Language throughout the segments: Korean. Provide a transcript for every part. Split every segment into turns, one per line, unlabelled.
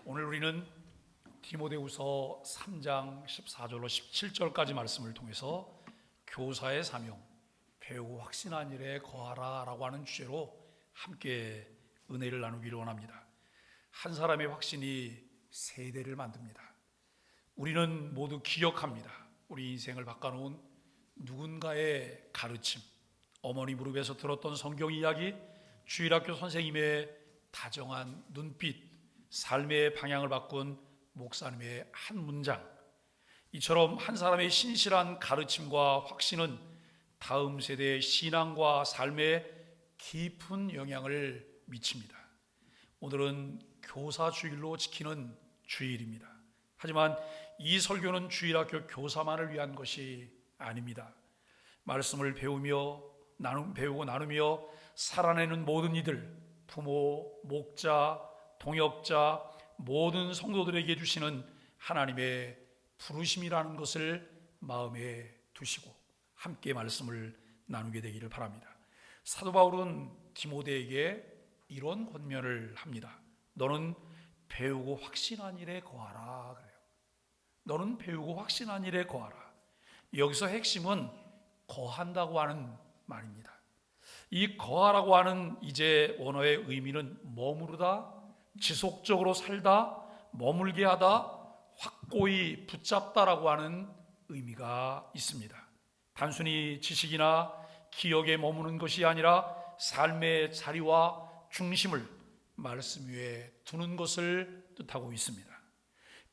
오늘 우리는 디모데후서 3장 14절로 17절까지 말씀을 통해서 교사의 사명, 배우고 확신한 일에 거하라 라고 하는 주제로 함께 은혜를 나누기를 원합니다. 한 사람의 확신이 세대를 만듭니다. 우리는 모두 기억합니다. 우리 인생을 바꿔놓은 누군가의 가르침, 어머니 무릎에서 들었던 성경 이야기, 주일학교 선생님의 다정한 눈빛, 삶의 방향을 바꾼 목사님의 한 문장, 이처럼 한 사람의 신실한 가르침과 확신은 다음 세대의 신앙과 삶에 깊은 영향을 미칩니다. 오늘은 교사주일로 지키는 주일입니다. 하지만 이 설교는 주일학교 교사만을 위한 것이 아닙니다. 말씀을 배우고 나누며 살아내는 모든 이들, 부모, 목자, 동역자, 모든 성도들에게 주시는 하나님의 부르심이라는 것을 마음에 두시고 함께 말씀을 나누게 되기를 바랍니다. 사도 바울은 디모데에게 이런 권면을 합니다. 너는 배우고 확신한 일에 거하라 그래요. 너는 배우고 확신한 일에 거하라. 여기서 핵심은 거한다고 하는 말입니다. 이 거하라고 하는 이제 원어의 의미는 머무르다, 지속적으로 살다, 머물게 하다, 확고히 붙잡다라고 하는 의미가 있습니다. 단순히 지식이나 기억에 머무는 것이 아니라 삶의 자리와 중심을 말씀 위에 두는 것을 뜻하고 있습니다.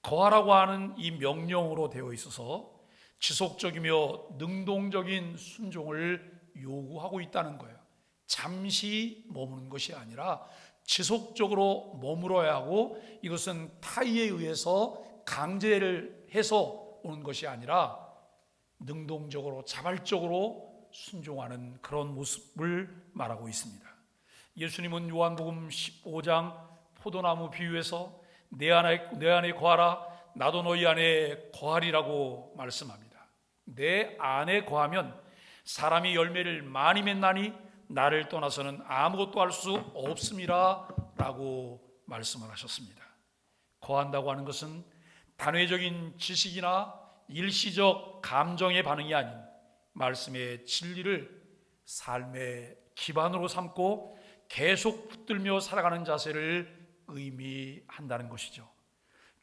거하라고 하는 이 명령으로 되어 있어서 지속적이며 능동적인 순종을 요구하고 있다는 거예요. 잠시 머무는 것이 아니라 지속적으로 머물어야 하고, 이것은 타의에 의해서 강제를 해서 오는 것이 아니라 능동적으로 자발적으로 순종하는 그런 모습을 말하고 있습니다. 예수님은 요한복음 15장 포도나무 비유에서 내 안에 거하라, 나도 너희 안에 거하리라고 말씀합니다. 내 안에 거하면 사람이 열매를 많이 맺나니 나를 떠나서는 아무것도 할 수 없음이라 라고 말씀을 하셨습니다. 거한다고 하는 것은 단회적인 지식이나 일시적 감정의 반응이 아닌 말씀의 진리를 삶의 기반으로 삼고 계속 붙들며 살아가는 자세를 의미한다는 것이죠.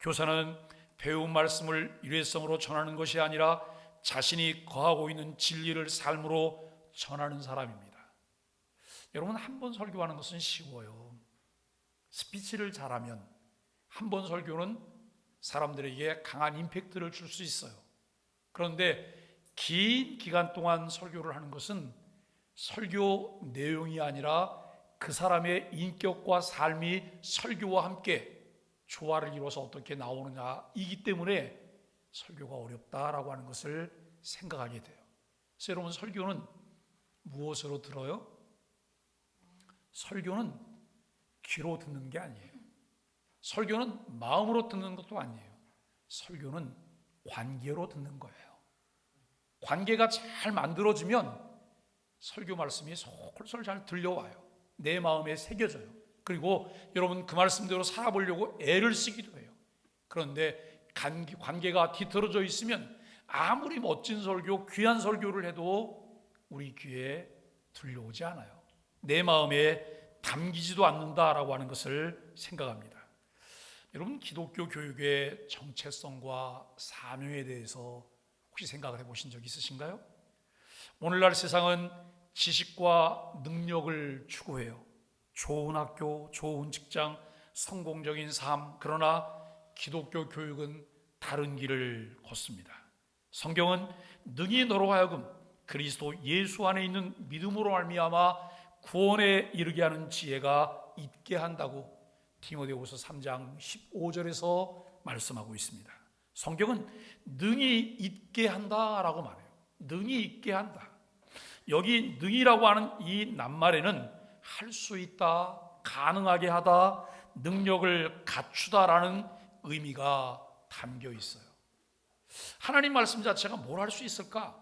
교사는 배운 말씀을 일회성으로 전하는 것이 아니라 자신이 거하고 있는 진리를 삶으로 전하는 사람입니다. 여러분, 한 번 설교하는 것은 쉬워요. 스피치를 잘하면 한 번 설교는 사람들에게 강한 임팩트를 줄 수 있어요. 그런데 긴 기간 동안 설교를 하는 것은 설교 내용이 아니라 그 사람의 인격과 삶이 설교와 함께 조화를 이루어서 어떻게 나오느냐이기 때문에 설교가 어렵다라고 하는 것을 생각하게 돼요. 그래서 여러분, 설교는 무엇으로 들어요? 설교는 귀로 듣는 게 아니에요. 설교는 마음으로 듣는 것도 아니에요. 설교는 관계로 듣는 거예요. 관계가 잘 만들어지면 설교 말씀이 솔솔 잘 들려와요. 내 마음에 새겨져요. 그리고 여러분, 그 말씀대로 살아보려고 애를 쓰기도 해요. 그런데 관계가 뒤틀어져 있으면 아무리 멋진 설교, 귀한 설교를 해도 우리 귀에 들려오지 않아요. 내 마음에 담기지도 않는다라고 하는 것을 생각합니다. 여러분, 기독교 교육의 정체성과 사명에 대해서 혹시 생각을 해보신 적 있으신가요? 오늘날 세상은 지식과 능력을 추구해요. 좋은 학교, 좋은 직장, 성공적인 삶. 그러나 기독교 교육은 다른 길을 걷습니다. 성경은 능히 너로 하여금 그리스도 예수 안에 있는 믿음으로 말미암아 구원에 이르게 하는 지혜가 있게 한다고 디모데후서 3장 15절에서 말씀하고 있습니다. 성경은 능히 있게 한다라고 말해요. 능히 있게 한다. 여기 능이라고 하는 이 낱말에는 할 수 있다, 가능하게 하다, 능력을 갖추다라는 의미가 담겨 있어요. 하나님 말씀 자체가 뭘 할 수 있을까?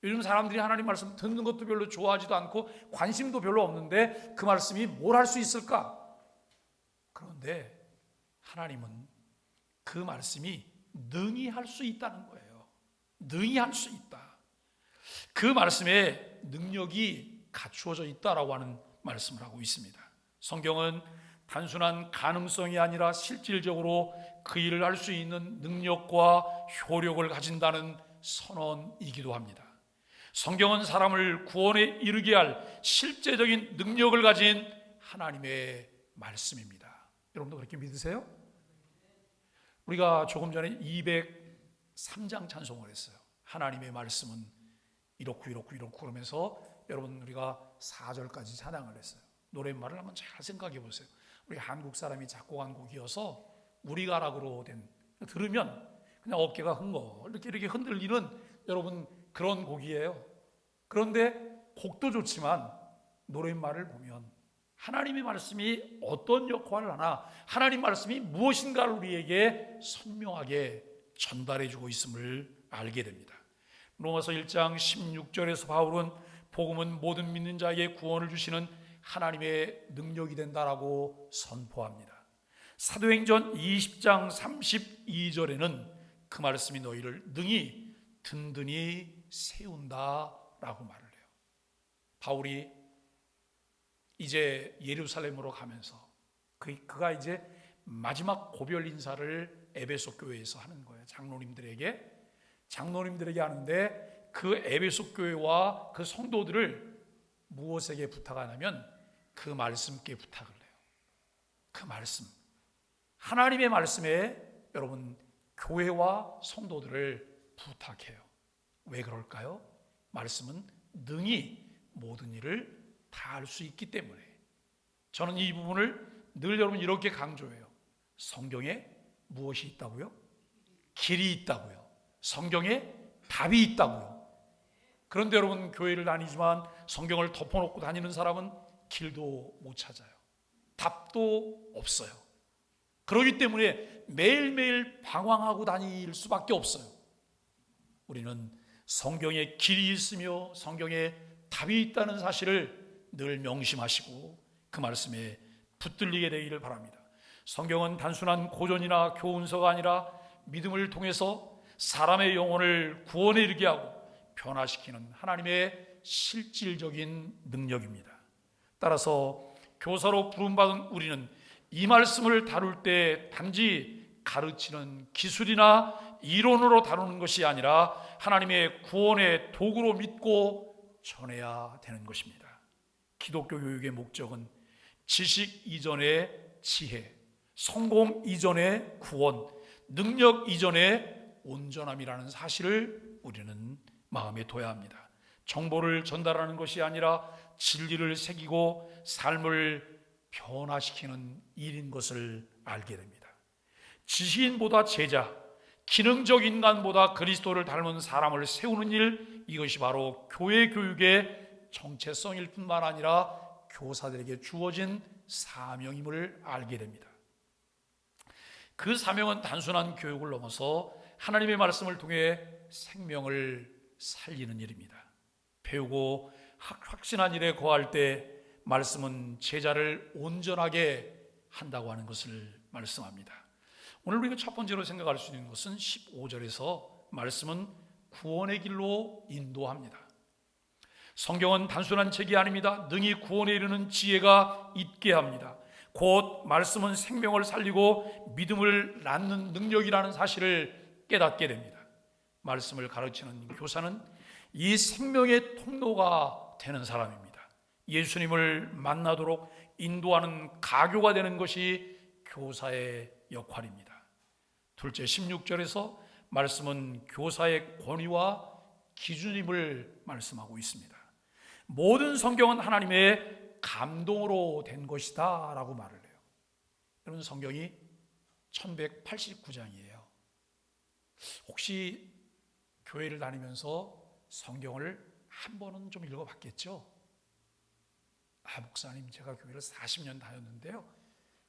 요즘 사람들이 하나님 말씀 듣는 것도 별로 좋아하지도 않고 관심도 별로 없는데 그 말씀이 뭘 할 수 있을까? 그런데 하나님은 그 말씀이 능히 할 수 있다는 거예요. 능히 할 수 있다. 그 말씀에 능력이 갖추어져 있다라고 하는 말씀을 하고 있습니다. 성경은 단순한 가능성이 아니라 실질적으로 그 일을 할 수 있는 능력과 효력을 가진다는 선언이기도 합니다. 성경은 사람을 구원에 이르게 할 실제적인 능력을 가진 하나님의 말씀입니다. 여러분도 그렇게 믿으세요? 우리가 조금 전에 203장 찬송을 했어요. 하나님의 말씀은 이렇고 이렇고 이렇고 그러면서 여러분 우리가 4절까지 찬양을 했어요. 노랫말을 한번 잘 생각해 보세요. 우리 한국 사람이 작곡한 곡이어서 우리가락으로 된, 들으면 그냥 어깨가 이렇게 흔들리는 여러분 그런 곡이에요. 그런데 곡도 좋지만 노랫말을 보면 하나님의 말씀이 어떤 역할을 하나, 하나님 말씀이 무엇인가를 우리에게 선명하게 전달해 주고 있음을 알게 됩니다. 로마서 1장 16절에서 바울은 복음은 모든 믿는 자에게 구원을 주시는 하나님의 능력이 된다라고 선포합니다. 사도행전 20장 32절에는 그 말씀이 너희를 능히 든든히 세운다라고 말을 해요. 바울이 이제 예루살렘으로 가면서 그가 이제 마지막 고별 인사를 에베소 교회에서 하는 거예요. 장로님들에게 하는데 그 에베소 교회와 그 성도들을 무엇에게 부탁하냐면 그 말씀께 부탁을 해요. 그 말씀, 하나님의 말씀에 여러분 교회와 성도들을 부탁해요. 왜 그럴까요? 말씀은 능히 모든 일을 다 할 수 있기 때문에. 저는 이 부분을 늘 여러분 이렇게 강조해요. 성경에 무엇이 있다고요? 길이 있다고요. 성경에 답이 있다고요. 그런데 여러분 교회를 다니지만 성경을 덮어놓고 다니는 사람은 길도 못 찾아요. 답도 없어요. 그렇기 때문에 매일매일 방황하고 다닐 수밖에 없어요. 우리는 성경에 길이 있으며 성경에 답이 있다는 사실을 늘 명심하시고 그 말씀에 붙들리게 되기를 바랍니다. 성경은 단순한 고전이나 교훈서가 아니라 믿음을 통해서 사람의 영혼을 구원에 이르게 하고 변화시키는 하나님의 실질적인 능력입니다. 따라서 교사로 부름받은 우리는 이 말씀을 다룰 때 단지 가르치는 기술이나 이론으로 다루는 것이 아니라 하나님의 구원의 도구로 믿고 전해야 되는 것입니다. 기독교 교육의 목적은 지식 이전의 지혜, 성공 이전의 구원, 능력 이전의 온전함이라는 사실을 우리는 마음에 둬야 합니다. 정보를 전달하는 것이 아니라 진리를 새기고 삶을 변화시키는 일인 것을 알게 됩니다. 지식인보다 제자, 기능적 인간보다 그리스도를 닮은 사람을 세우는 일, 이것이 바로 교회 교육의 정체성일 뿐만 아니라 교사들에게 주어진 사명임을 알게 됩니다. 그 사명은 단순한 교육을 넘어서 하나님의 말씀을 통해 생명을 살리는 일입니다. 배우고 확신한 일에 거할 때 말씀은 제자를 온전하게 한다고 하는 것을 말씀합니다. 오늘 우리가 첫 번째로 생각할 수 있는 것은 15절에서 말씀은 구원의 길로 인도합니다. 성경은 단순한 책이 아닙니다. 능히 구원에 이르는 지혜가 있게 합니다. 곧 말씀은 생명을 살리고 믿음을 낳는 능력이라는 사실을 깨닫게 됩니다. 말씀을 가르치는 교사는 이 생명의 통로가 되는 사람입니다. 예수님을 만나도록 인도하는 가교가 되는 것이 교사의 역할입니다. 둘째 16절에서 말씀은 교사의 권위와 기준임을 말씀하고 있습니다. 모든 성경은 하나님의 감동으로 된 것이다 라고 말을 해요. 여러분 성경이 1189장이에요. 혹시 교회를 다니면서 성경을 한 번은 좀 읽어봤겠죠? 목사님 제가 교회를 40년 다녔는데요.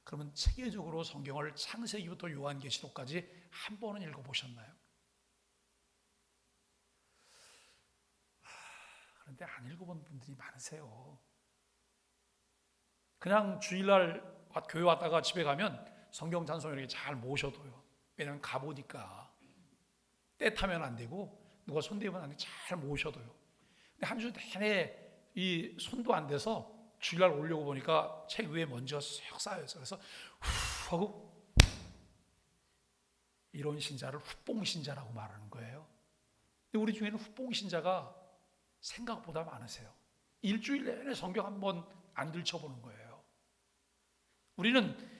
그러면 체계적으로 성경을 창세기부터 요한계시록까지 한 번은 읽어보셨나요? 그런데 안 읽어본 분들이 많으세요. 그냥 주일날 교회 왔다가 집에 가면 성경 찬송을 이렇게 잘 모셔둬요. 왜냐하면 가보니까 때 타면 안 되고 누가 손대면 안 되고 잘 모셔둬요. 근데 한 주 내내 이 손도 안 돼서 주일날 오려고 보니까 책 위에 먼지가 쏙 쌓여있어요. 그래서 후 하고 이런 신자를 후뽕신자라고 말하는 거예요. 근데 우리 중에는 후뽕신자가 생각보다 많으세요. 일주일 내내 성경 한번 안 들춰보는 거예요. 우리는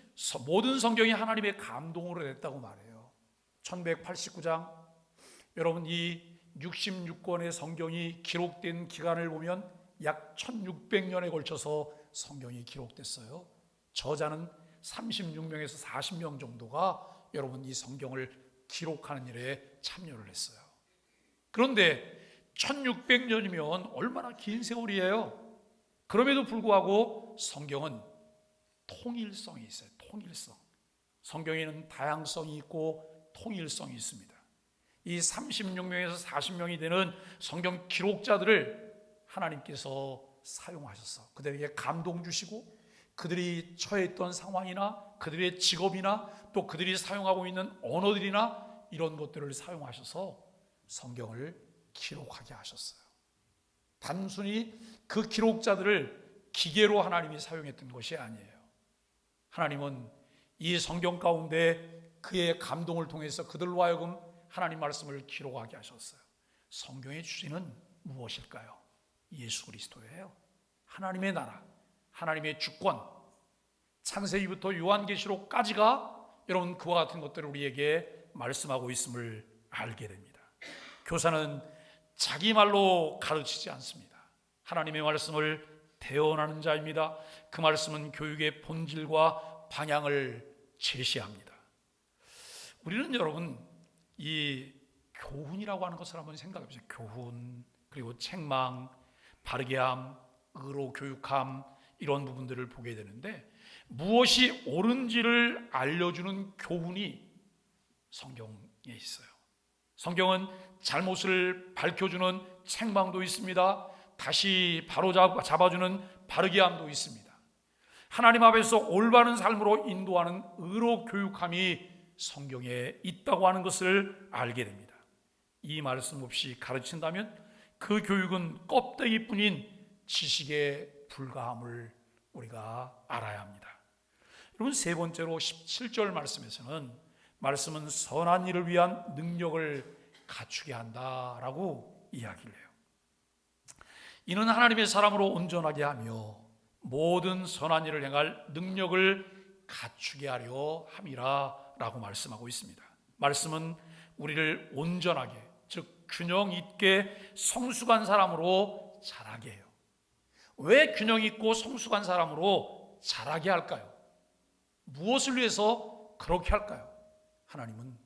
모든 성경이 하나님의 감동으로 냈다고 말해요. 1189장, 여러분 이 66권의 성경이 기록된 기간을 보면 약 1600년에 걸쳐서 성경이 기록됐어요. 저자는 36명에서 40명 정도가 여러분 이 성경을 기록하는 일에 참여를 했어요. 그런데 1600년이면 얼마나 긴 세월이에요. 그럼에도 불구하고 성경은 통일성이 있어요. 통일성. 성경에는 다양성이 있고 통일성이 있습니다. 이 36명에서 40명이 되는 성경 기록자들을 하나님께서 사용하셔서 그들에게 감동 주시고 그들이 처했던 상황이나 그들의 직업이나 또 그들이 사용하고 있는 언어들이나 이런 것들을 사용하셔서 성경을 기록하게 하셨어요. 단순히 그 기록자들을 기계로 하나님이 사용했던 것이 아니에요. 하나님은 이 성경 가운데 그의 감동을 통해서 그들로 하여금 하나님 말씀을 기록하게 하셨어요. 성경의 주제는 무엇일까요? 예수 그리스도예요. 하나님의 나라, 하나님의 주권, 창세기부터 요한계시록까지가 여러분 그와 같은 것들을 우리에게 말씀하고 있음을 알게 됩니다. 교사는 자기 말로 가르치지 않습니다. 하나님의 말씀을 대언하는 자입니다. 그 말씀은 교육의 본질과 방향을 제시합니다. 우리는 여러분 이 교훈이라고 하는 것을 한번 생각해 보세요. 교훈, 그리고 책망, 바르게 함, 의로 교육함, 이런 부분들을 보게 되는데 무엇이 옳은지를 알려주는 교훈이 성경에 있어요. 성경은 잘못을 밝혀주는 책망도 있습니다. 다시 바로 잡아주는 바르게 함도 있습니다. 하나님 앞에서 올바른 삶으로 인도하는 의로 교육함이 성경에 있다고 하는 것을 알게 됩니다. 이 말씀 없이 가르친다면 그 교육은 껍데기뿐인 지식에 불과함을 우리가 알아야 합니다. 여러분, 세 번째로 17절 말씀은 선한 일을 위한 능력을 갖추게 한다라고 이야기를 해요. 이는 하나님의 사람으로 온전하게 하며 모든 선한 일을 행할 능력을 갖추게 하려 함이라 라고 말씀하고 있습니다. 말씀은 우리를 온전하게, 즉 균형 있게 성숙한 사람으로 자라게 해요. 왜 균형 있고 성숙한 사람으로 자라게 할까요? 무엇을 위해서 그렇게 할까요? 하나님은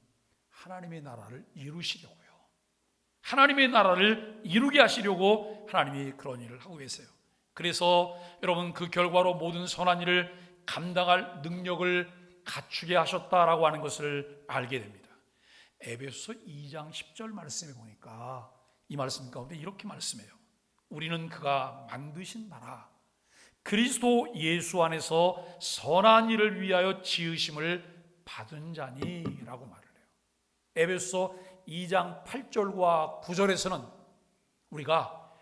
하나님의 나라를 이루시려고요. 하나님의 나라를 이루게 하시려고 하나님이 그런 일을 하고 계세요. 그래서 여러분 그 결과로 모든 선한 일을 감당할 능력을 갖추게 하셨다라고 하는 것을 알게 됩니다. 에베소서 2장 10절 말씀에 보니까 이 말씀 가운데 이렇게 말씀해요. 우리는 그가 만드신 나라 그리스도 예수 안에서 선한 일을 위하여 지으심을 받은 자니 라고 말을 해요. 에베소서 2장 8절과 9절에서는 우리가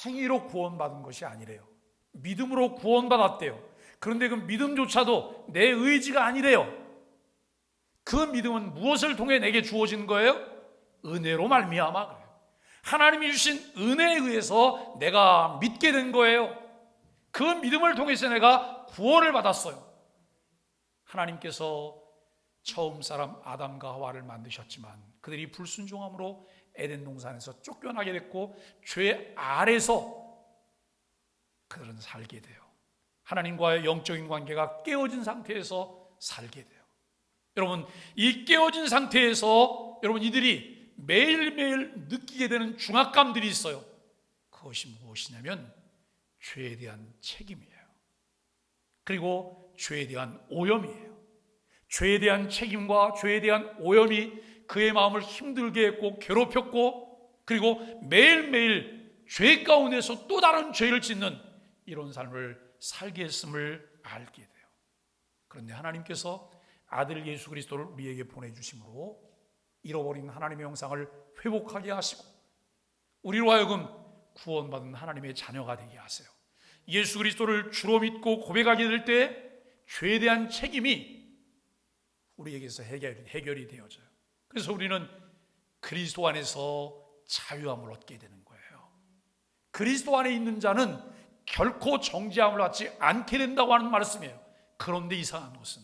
행위로 구원받은 것이 아니래요. 믿음으로 구원받았대요. 그런데 그 믿음조차도 내 의지가 아니래요. 그 믿음은 무엇을 통해 내게 주어진 거예요? 은혜로 말미암아 그래요. 하나님이 주신 은혜에 의해서 내가 믿게 된 거예요. 그 믿음을 통해서 내가 구원을 받았어요. 하나님께서 처음 사람 아담과 하와를 만드셨지만 그들이 불순종함으로 에덴 동산에서 쫓겨나게 됐고 죄 아래서 그들은 살게 돼요. 하나님과의 영적인 관계가 깨어진 상태에서 살게 돼요. 여러분, 이 깨어진 상태에서 여러분 이들이 매일매일 느끼게 되는 중압감들이 있어요. 그것이 무엇이냐면 죄에 대한 책임이에요. 그리고 죄에 대한 오염이에요. 죄에 대한 책임과 죄에 대한 오염이 그의 마음을 힘들게 했고 괴롭혔고 그리고 매일매일 죄 가운데서 또 다른 죄를 짓는 이런 삶을 살게 했음을 알게 돼요. 그런데 하나님께서 아들 예수 그리스도를 우리에게 보내주심으로 잃어버린 하나님의 형상을 회복하게 하시고 우리로 하여금 구원받은 하나님의 자녀가 되게 하세요. 예수 그리스도를 주로 믿고 고백하게 될 때 죄에 대한 책임이 우리에게서 해결이 되어져요. 그래서 우리는 그리스도 안에서 자유함을 얻게 되는 거예요. 그리스도 안에 있는 자는 결코 정죄함을 받지 않게 된다고 하는 말씀이에요. 그런데 이상한 것은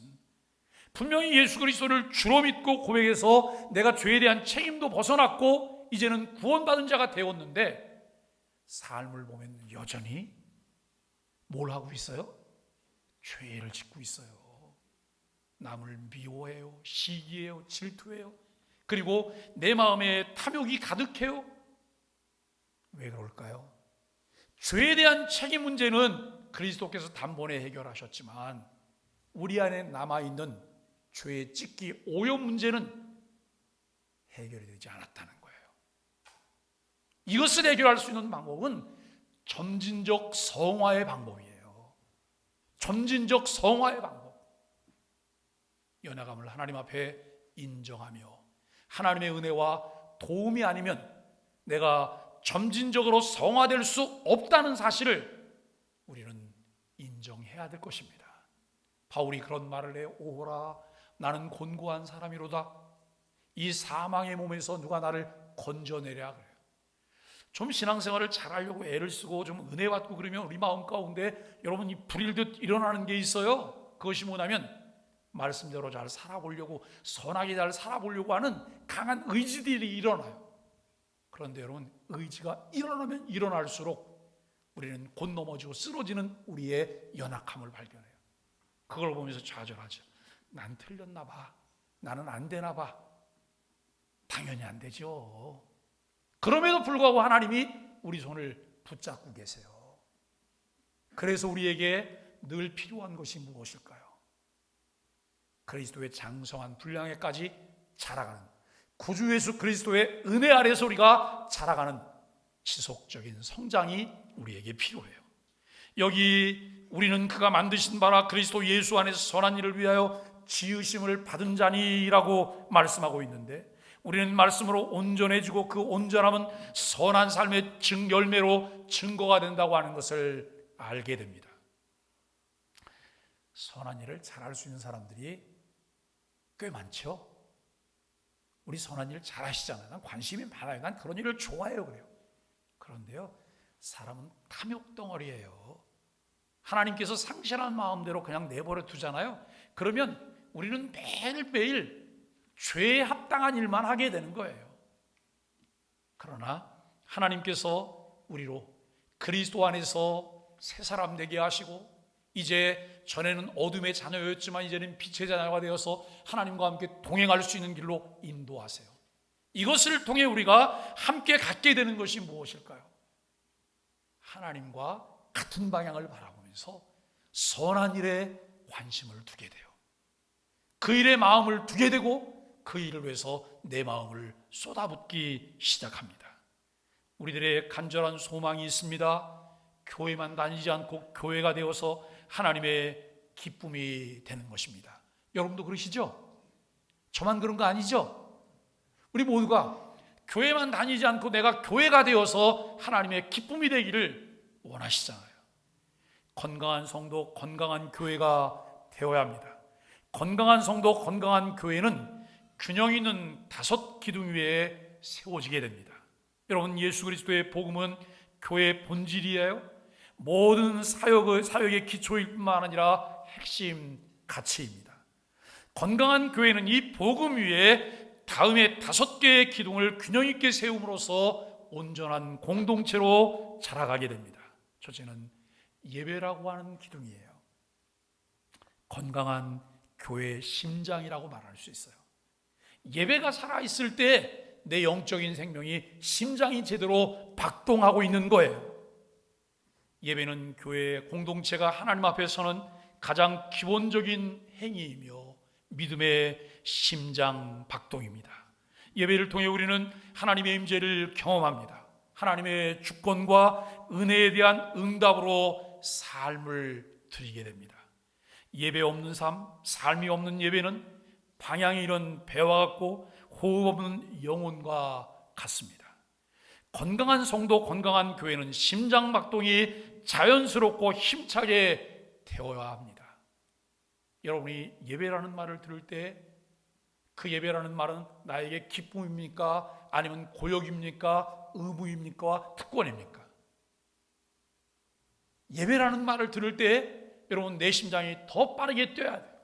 분명히 예수 그리스도를 주로 믿고 고백해서 내가 죄에 대한 책임도 벗어났고 이제는 구원받은 자가 되었는데 삶을 보면 여전히 뭘 하고 있어요? 죄를 짓고 있어요. 남을 미워해요, 시기해요, 질투해요. 그리고 내 마음에 탐욕이 가득해요. 왜 그럴까요? 죄에 대한 책임 문제는 그리스도께서 단번에 해결하셨지만 우리 안에 남아있는 죄의 찢기 오염 문제는 해결이 되지 않았다는 거예요. 이것을 해결할 수 있는 방법은 점진적 성화의 방법이에요. 점진적 성화의 방법. 연약함을 하나님 앞에 인정하며 하나님의 은혜와 도움이 아니면 내가 점진적으로 성화될 수 없다는 사실을 우리는 인정해야 될 것입니다. 바울이 그런 말을 해요. 오호라 나는 곤고한 사람이로다. 이 사망의 몸에서 누가 나를 건져내랴 그래요. 좀 신앙생활을 잘하려고 애를 쓰고 좀 은혜 받고 그러면 우리 마음 가운데 여러분 이 불일듯 일어나는 게 있어요. 그것이 뭐냐면 말씀대로 잘 살아보려고 선하게 잘 살아보려고 하는 강한 의지들이 일어나요. 그런데 여러분 의지가 일어나면 일어날수록 우리는 곧 넘어지고 쓰러지는 우리의 연약함을 발견해요. 그걸 보면서 좌절하죠. 난 틀렸나 봐. 나는 안 되나 봐. 당연히 안 되죠. 그럼에도 불구하고 하나님이 우리 손을 붙잡고 계세요. 그래서 우리에게 늘 필요한 것이 무엇일까요? 그리스도의 장성한 분량에까지 자라가는 구주 예수 그리스도의 은혜 아래서 우리가 자라가는 지속적인 성장이 우리에게 필요해요. 여기 우리는 그가 만드신 바라 그리스도 예수 안에서 선한 일을 위하여 지으심을 받은 자니라고 말씀하고 있는데 우리는 말씀으로 온전해지고 그 온전함은 선한 삶의 열매로 증거가 된다고 하는 것을 알게 됩니다. 선한 일을 잘할 수 있는 사람들이 꽤 많죠. 우리 선한 일 잘하시잖아요. 난 관심이 많아요. 난 그런 일을 좋아해요. 그래요. 그런데요, 사람은 탐욕덩어리예요. 하나님께서 상실한 마음대로 그냥 내버려 두잖아요. 그러면 우리는 매일매일 죄에 합당한 일만 하게 되는 거예요. 그러나 하나님께서 우리로 그리스도 안에서 새 사람 되게 하시고 이제 전에는 어둠의 자녀였지만 이제는 빛의 자녀가 되어서 하나님과 함께 동행할 수 있는 길로 인도하세요. 이것을 통해 우리가 함께 갖게 되는 것이 무엇일까요? 하나님과 같은 방향을 바라보면서 선한 일에 관심을 두게 돼요. 그 일에 마음을 두게 되고 그 일을 위해서 내 마음을 쏟아붓기 시작합니다. 우리들의 간절한 소망이 있습니다. 교회만 다니지 않고 교회가 되어서 하나님의 기쁨이 되는 것입니다. 여러분도 그러시죠? 저만 그런 거 아니죠? 우리 모두가 교회만 다니지 않고 내가 교회가 되어서 하나님의 기쁨이 되기를 원하시잖아요. 건강한 성도, 건강한 교회가 되어야 합니다. 건강한 성도, 건강한 교회는 균형 있는 5 기둥 위에 세워지게 됩니다. 여러분, 예수 그리스도의 복음은 교회의 본질이에요. 모든 사역의 기초일 뿐만 아니라 핵심 가치입니다. 건강한 교회는 이 복음 위에 다음에 5개의 기둥을 균형 있게 세움으로써 온전한 공동체로 자라가게 됩니다. 첫째는 예배라고 하는 기둥이에요. 건강한 교회의 심장이라고 말할 수 있어요. 예배가 살아있을 때 내 영적인 생명이 심장이 제대로 박동하고 있는 거예요. 예배는 교회 공동체가 하나님 앞에 서는 가장 기본적인 행위이며 믿음의 심장 박동입니다. 예배를 통해 우리는 하나님의 임재를 경험합니다. 하나님의 주권과 은혜에 대한 응답으로 삶을 드리게 됩니다. 예배 없는 삶, 삶이 없는 예배는 방향이 잃은 배와 같고 호흡 없는 영혼과 같습니다. 건강한 성도, 건강한 교회는 심장박동이 자연스럽고 힘차게 되어야 합니다. 여러분이 예배라는 말을 들을 때 그 예배라는 말은 나에게 기쁨입니까? 아니면 고역입니까? 의무입니까? 특권입니까? 예배라는 말을 들을 때 여러분 내 심장이 더 빠르게 뛰어야 돼요.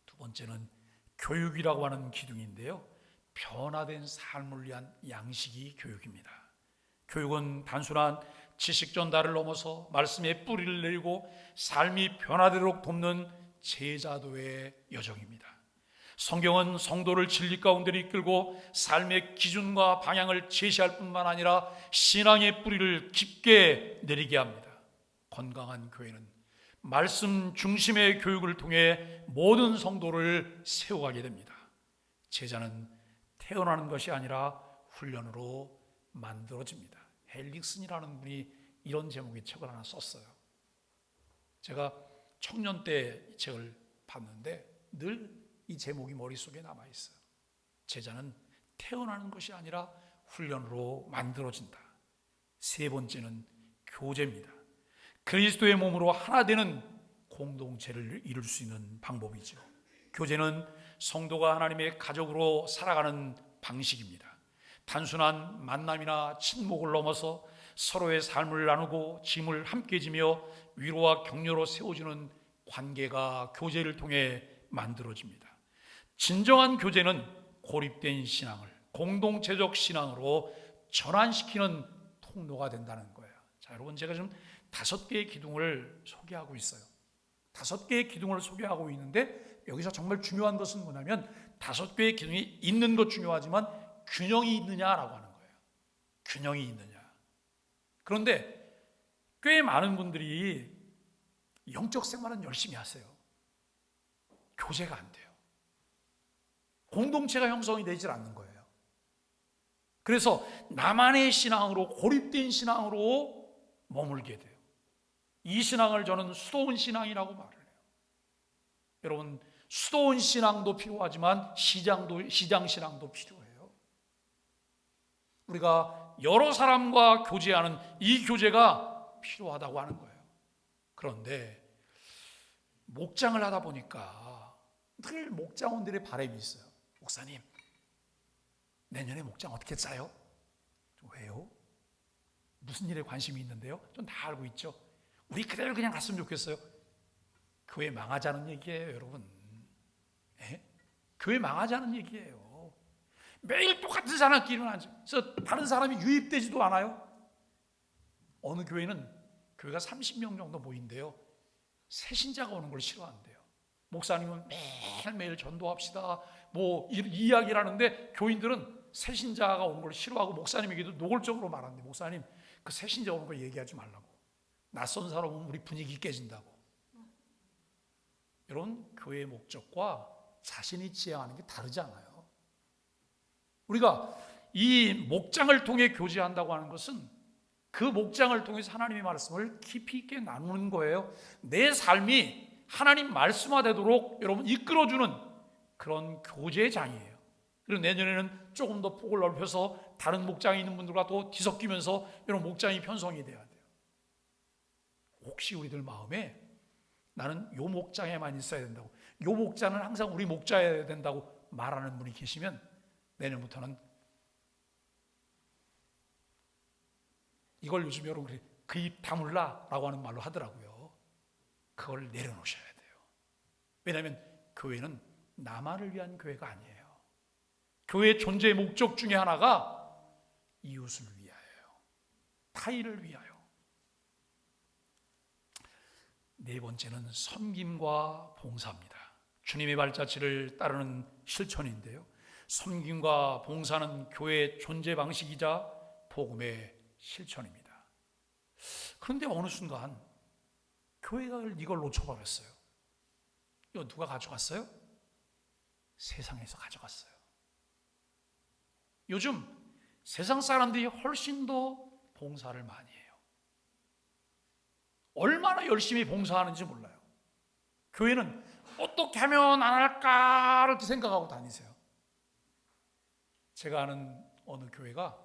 두 번째는 교육이라고 하는 기둥인데요, 변화된 삶을 위한 양식이 교육입니다. 교육은 단순한 지식 전달을 넘어서 말씀의 뿌리를 내리고 삶이 변화되도록 돕는 제자도의 여정입니다. 성경은 성도를 진리 가운데 이끌고 삶의 기준과 방향을 제시할 뿐만 아니라 신앙의 뿌리를 깊게 내리게 합니다. 건강한 교회는 말씀 중심의 교육을 통해 모든 성도를 세워가게 됩니다. 제자는 태어나는 것이 아니라 훈련으로 만들어집니다. 헬릭슨이라는 분이 이런 제목의 책을 하나 썼어요. 제가 청년 때 이 책을 봤는데 늘 이 제목이 머릿속에 남아있어요. 제자는 태어나는 것이 아니라 훈련으로 만들어진다. 세 번째는 교제입니다. 그리스도의 몸으로 하나 되는 공동체를 이룰 수 있는 방법이죠. 교제는 성도가 하나님의 가족으로 살아가는 방식입니다. 단순한 만남이나 친목을 넘어서 서로의 삶을 나누고 짐을 함께 지며 위로와 격려로 세워주는 관계가 교제를 통해 만들어집니다. 진정한 교제는 고립된 신앙을 공동체적 신앙으로 전환시키는 통로가 된다는 거예요. 자, 여러분, 제가 지금 5개의 기둥을 소개하고 있어요. 5개의 기둥을 소개하고 있는데 여기서 정말 중요한 것은 뭐냐면 5개의 기둥이 있는 것 중요하지만 균형이 있느냐라고 하는 거예요. 균형이 있느냐. 그런데 꽤 많은 분들이 영적 생활은 열심히 하세요. 교제가 안 돼요. 공동체가 형성이 되질 않는 거예요. 그래서 나만의 신앙으로, 고립된 신앙으로 머물게 돼요. 이 신앙을 저는 수도원 신앙이라고 말을 해요. 여러분, 수도원 신앙도 필요하지만 시장 신앙도 필요해요. 우리가 여러 사람과 교제하는 이 교제가 필요하다고 하는 거예요. 그런데 목장을 하다 보니까 늘 목장원들의 바람이 있어요. 목사님, 내년에 목장 어떻게 짜요? 왜요? 무슨 일에 관심이 있는데요? 좀 다 알고 있죠. 우리 그대로 그냥 갔으면 좋겠어요. 교회 망하자는 얘기예요, 여러분. 예? 교회 망하자는 얘기예요. 매일 똑같은 사람끼리 일어나서 다른 사람이 유입되지도 않아요. 어느 교회는 교회가 30명 정도 모인대요. 새 신자가 오는 걸 싫어한대요. 목사님은 매일매일 전도합시다 뭐 이야기를 하는데 교인들은 새 신자가 오는 걸 싫어하고 목사님에게도 노골적으로 말하는데, 목사님 그 새 신자 오는 걸 얘기하지 말라고. 낯선 사람 오면 우리 분위기 깨진다고. 여러분, 교회의 목적과 자신이 지향하는 게 다르잖아요. 우리가 이 목장을 통해 교제한다고 하는 것은 그 목장을 통해서 하나님의 말씀을 깊이 있게 나누는 거예요. 내 삶이 하나님 말씀화되도록 여러분 이끌어주는 그런 교제의 장이에요. 그리고 내년에는 조금 더 폭을 넓혀서 다른 목장에 있는 분들과 또 뒤섞이면서 이런 목장이 편성이 돼야 돼요. 혹시 우리들 마음에 나는 요 목장에만 있어야 된다고, 요 목장은 항상 우리 목자여야 된다고 말하는 분이 계시면 내년부터는 이걸 요즘 여러분 그 입 다물라라고 하는 말로 하더라고요. 그걸 내려놓으셔야 돼요. 왜냐하면 교회는 나만을 위한 교회가 아니에요. 교회의 존재의 목적 중에 하나가 이웃을 위하여요. 타인을 위하여. 네 번째는 섬김과 봉사입니다. 주님의 발자취를 따르는 실천인데요, 섬김과 봉사는 교회의 존재 방식이자 복음의 실천입니다. 그런데 어느 순간 교회가 이걸 놓쳐버렸어요. 이거 누가 가져갔어요? 세상에서 가져갔어요. 요즘 세상 사람들이 훨씬 더 봉사를 많이 해요. 얼마나 열심히 봉사하는지 몰라요. 교회는 어떻게 하면 안 할까 이렇게 생각하고 다니세요. 제가 아는 어느 교회가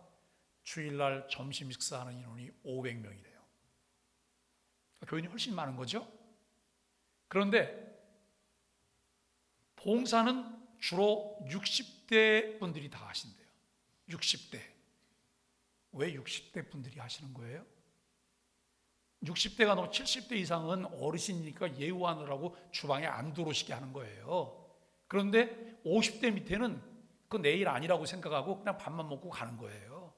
주일날 점심 식사하는 인원이 500명이래요. 교인이 훨씬 많은 거죠. 그런데 봉사는 주로 60대 분들이 다 하신대요. 60대. 왜 60대 분들이 하시는 거예요? 60대가 넘어 70대 이상은 어르신이니까 예우하느라고 주방에 안 들어오시게 하는 거예요. 그런데 50대 밑에는 그 내일 아니라고 생각하고 그냥 밥만 먹고 가는 거예요.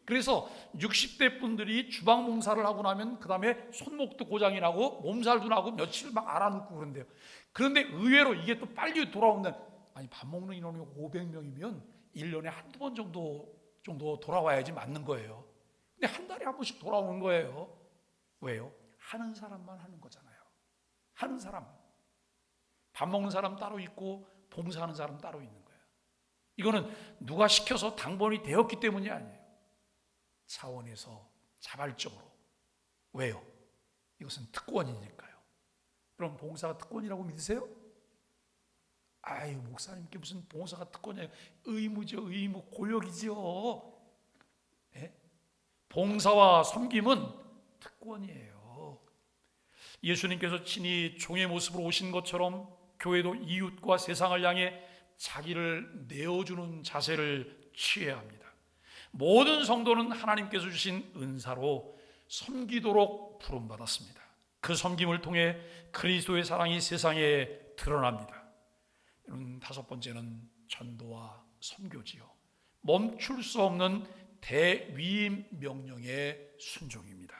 그래서 60대 분들이 주방 봉사를 하고 나면 그 다음에 손목도 고장이 나고 몸살도 나고 며칠 막 알아눕고 그런대요. 그런데 의외로 이게 또 빨리 돌아온다는, 아니 밥 먹는 인원이 500명이면 1년에 한두 번 정도 돌아와야지 맞는 거예요. 근데 한 달에 한 번씩 돌아오는 거예요. 왜요? 하는 사람만 하는 거잖아요. 하는 사람. 밥 먹는 사람 따로 있고 봉사하는 사람 따로 있는 거예요. 이거는 누가 시켜서 당번이 되었기 때문이 아니에요. 차원에서 자발적으로. 왜요? 이것은 특권이니까요. 그럼 봉사가 특권이라고 믿으세요? 아유, 목사님께 무슨 봉사가 특권이에요? 의무죠, 의무, 고역이죠. 네? 봉사와 섬김은 특권이에요. 예수님께서 친히 종의 모습으로 오신 것처럼 교회도 이웃과 세상을 향해 자기를 내어주는 자세를 취해야 합니다. 모든 성도는 하나님께서 주신 은사로 섬기도록 부름받았습니다. 그 섬김을 통해 그리스도의 사랑이 세상에 드러납니다. 다섯 번째는 전도와 선교지요. 멈출 수 없는 대위임 명령의 순종입니다.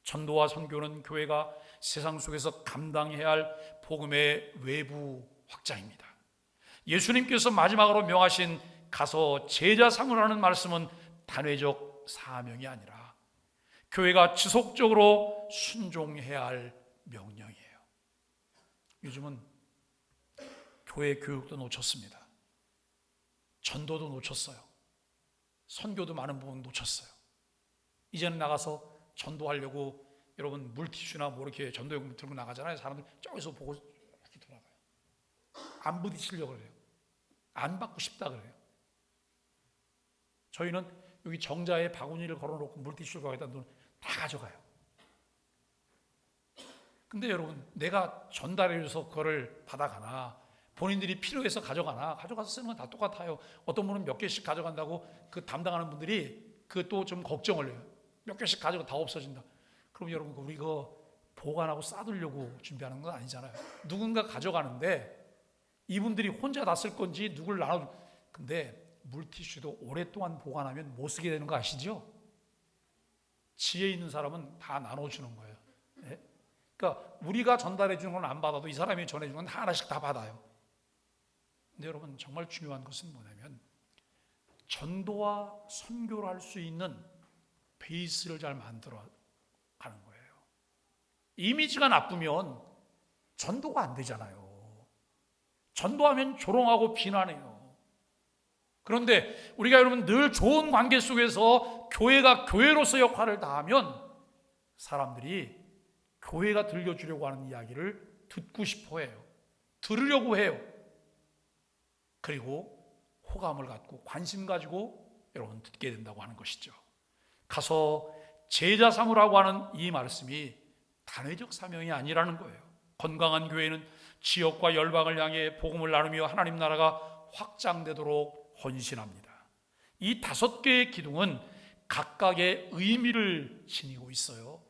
전도와 선교는 교회가 세상 속에서 감당해야 할 복음의 외부 확장입니다. 예수님께서 마지막으로 명하신 가서 제자 삼으라는 말씀은 단회적 사명이 아니라 교회가 지속적으로 순종해야 할 명령이에요. 요즘은 교회 교육도 놓쳤습니다. 전도도 놓쳤어요. 선교도 많은 부분 놓쳤어요. 이제는 나가서 전도하려고 여러분 물티슈나 뭐 이렇게 전도용품 들고 나가잖아요. 사람들 저기서 보고 이렇게 돌아가요. 안 부딪히려고 그래요. 안 받고 싶다 그래요. 저희는 여기 정자에 바구니를 걸어놓고 물티슈를 가져다 놓으면 다 가져가요. 근데 여러분, 내가 전달해줘서 그거를 받아가나 본인들이 필요해서 가져가서 쓰는 건 다 똑같아요. 어떤 분은 몇 개씩 가져간다고 그 담당하는 분들이 그 또 좀 걱정을 해요. 몇 개씩 가져가 다 없어진다. 그럼 여러분, 우리 이거 보관하고 싸두려고 준비하는 건 아니잖아요. 누군가 가져가는데 이분들이 혼자 다 쓸 건지 누굴 나눠. 근데 물티슈도 오랫동안 보관하면 못 쓰게 되는 거 아시죠? 지혜 있는 사람은 다 나눠주는 거예요. 네? 그러니까 우리가 전달해 주는 건 안 받아도 이 사람이 전해주는 건 하나씩 다 받아요. 근데 여러분, 정말 중요한 것은 뭐냐면 전도와 선교를 할 수 있는 베이스를 잘 만들어 가는 거예요. 이미지가 나쁘면 전도가 안 되잖아요. 전도하면 조롱하고 비난해요. 그런데 우리가 여러분 늘 좋은 관계 속에서 교회가 교회로서 역할을 다하면 사람들이 교회가 들려주려고 하는 이야기를 듣고 싶어 해요. 들으려고 해요. 그리고 호감을 갖고 관심 가지고 여러분 듣게 된다고 하는 것이죠. 가서 제자 삼으라고 하는 이 말씀이 단회적 사명이 아니라는 거예요. 건강한 교회는 지역과 열방을 향해 복음을 나누며 하나님 나라가 확장되도록 헌신합니다. 이 5개의 기둥은 각각의 의미를 지니고 있어요.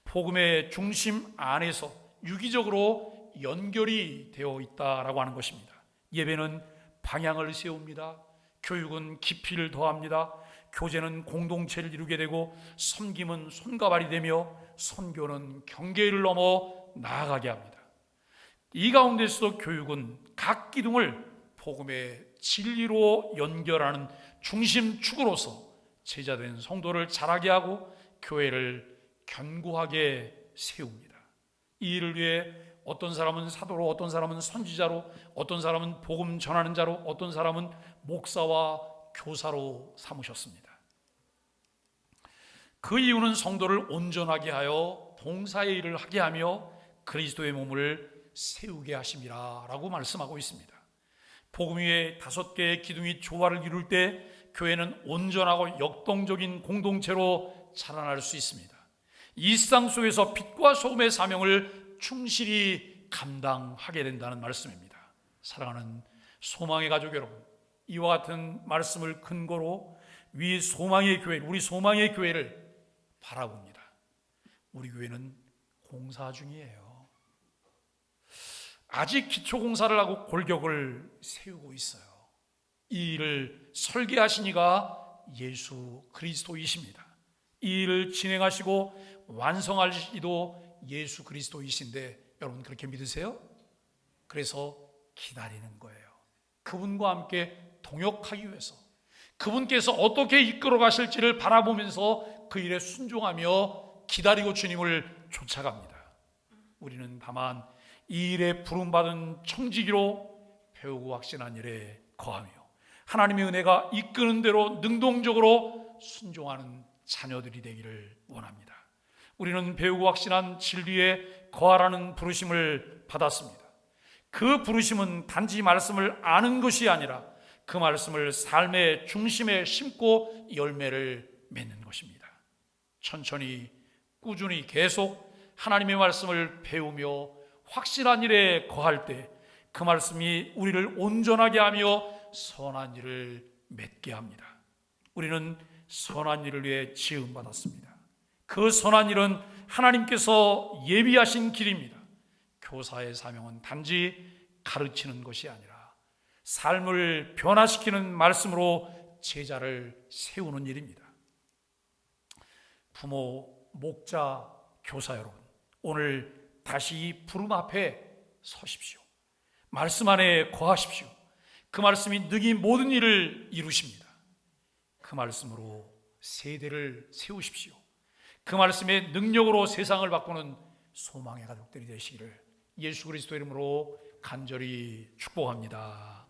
복음의 중심 안에서 유기적으로 연결이 되어 있다라고 하는 것입니다. 예배는 방향을 세웁니다. 교육은 깊이를 더합니다. 교제는 공동체를 이루게 되고 섬김은 손과 발이 되며 선교는 경계를 넘어 나아가게 합니다. 이 가운데서도 교육은 각 기둥을 복음의 진리로 연결하는 중심축으로서 제자된 성도를 자라게 하고 교회를 견고하게 세웁니다. 이 일을 위해 어떤 사람은 사도로, 어떤 사람은 선지자로, 어떤 사람은 복음 전하는 자로, 어떤 사람은 목사와 교사로 삼으셨습니다. 그 이유는 성도를 온전하게 하여 봉사의 일을 하게 하며 그리스도의 몸을 세우게 하심이라 라고 말씀하고 있습니다. 복음 위에 5개의 기둥이 조화를 이룰 때 교회는 온전하고 역동적인 공동체로 자라날 수 있습니다. 이 세상 속에서 빛과 소금의 사명을 충실히 감당하게 된다는 말씀입니다. 사랑하는 소망의 가족 여러분, 이와 같은 말씀을 근거로 우리 소망의 교회를 바라봅니다. 우리 교회는 공사 중이에요. 아직 기초공사를 하고 골격을 세우고 있어요. 이 일을 설계하신 이가 예수 그리스도이십니다. 이 일을 진행하시고 완성할 이도 예수 그리스도이신데 여러분 그렇게 믿으세요? 그래서 기다리는 거예요. 그분과 함께 동역하기 위해서, 그분께서 어떻게 이끌어 가실지를 바라보면서 그 일에 순종하며 기다리고 주님을 쫓아갑니다. 우리는 다만 이 일에 부름받은 청지기로 배우고 확신한 일에 거하며 하나님의 은혜가 이끄는 대로 능동적으로 순종하는 자녀들이 되기를 원합니다. 우리는 배우고 확신한 진리에 거하라는 부르심을 받았습니다. 그 부르심은 단지 말씀을 아는 것이 아니라 그 말씀을 삶의 중심에 심고 열매를 맺는 것입니다. 천천히 꾸준히 계속 하나님의 말씀을 배우며 확실한 일에 거할 때 그 말씀이 우리를 온전하게 하며 선한 일을 맺게 합니다. 우리는 선한 일을 위해 지음받았습니다. 그 선한 일은 하나님께서 예비하신 길입니다. 교사의 사명은 단지 가르치는 것이 아니라 삶을 변화시키는 말씀으로 제자를 세우는 일입니다. 부모, 목자, 교사 여러분, 오늘 다시 이 부름 앞에 서십시오. 말씀 안에 거하십시오. 그 말씀이 능히 모든 일을 이루십니다. 그 말씀으로 세대를 세우십시오. 그 말씀의 능력으로 세상을 바꾸는 소망의 가족들이 되시기를 예수 그리스도 이름으로 간절히 축복합니다.